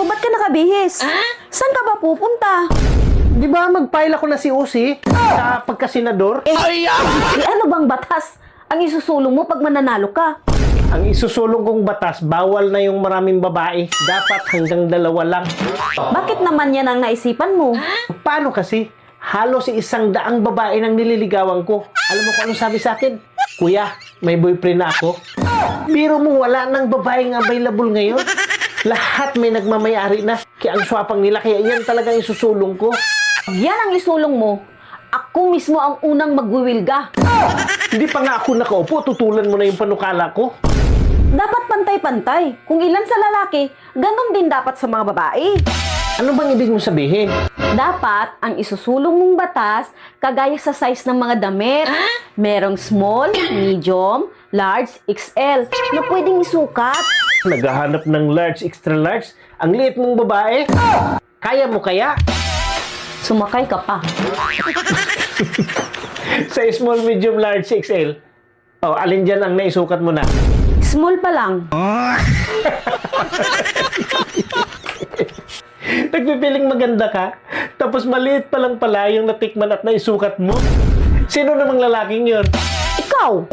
Oh, ba't ka nakabihis? Saan ka ba pupunta? Di ba mag-file ako na si Usi sa pagkasenador? Ano bang batas ang isusulong mo pag mananalo ka? Ang isusulong kong batas, bawal na yung maraming babae. Dapat hanggang 2 lang. Bakit naman yan ang naisipan mo? Paano kasi? Halos 100 babae nang nililigawan ko. Alam mo kung ano sabi sa akin? Kuya, may boyfriend na ako. Biro mo, wala nang babaeng available ngayon. Lahat may nagmamayari na. Kaya ang swapang nila, kaya yan talagang isusulong ko. Yan ang isulong mo. Ako mismo ang unang magwiwilga. Hindi pa nga ako nakaupo, tutulan mo na yung panukala ko. Dapat pantay-pantay. Kung ilan sa lalaki, ganun din dapat sa mga babae. Ano bang ibig mong sabihin? Dapat ang isusulong mong batas kagaya sa size ng mga damit. Merong small, medium, large, XL na pwedeng isukat. Naghahanap ng large, extra large? Ang liit mong babae? Kaya mo kaya? Sumakay ka pa. Sa small, medium, large, XL? Oh, alin dyan ang naisukat mo na? Small pa lang. Nagpipiling maganda ka, tapos maliit pa lang pala yung natikman at naisukat mo. Sino namang lalaking yun? Ikaw!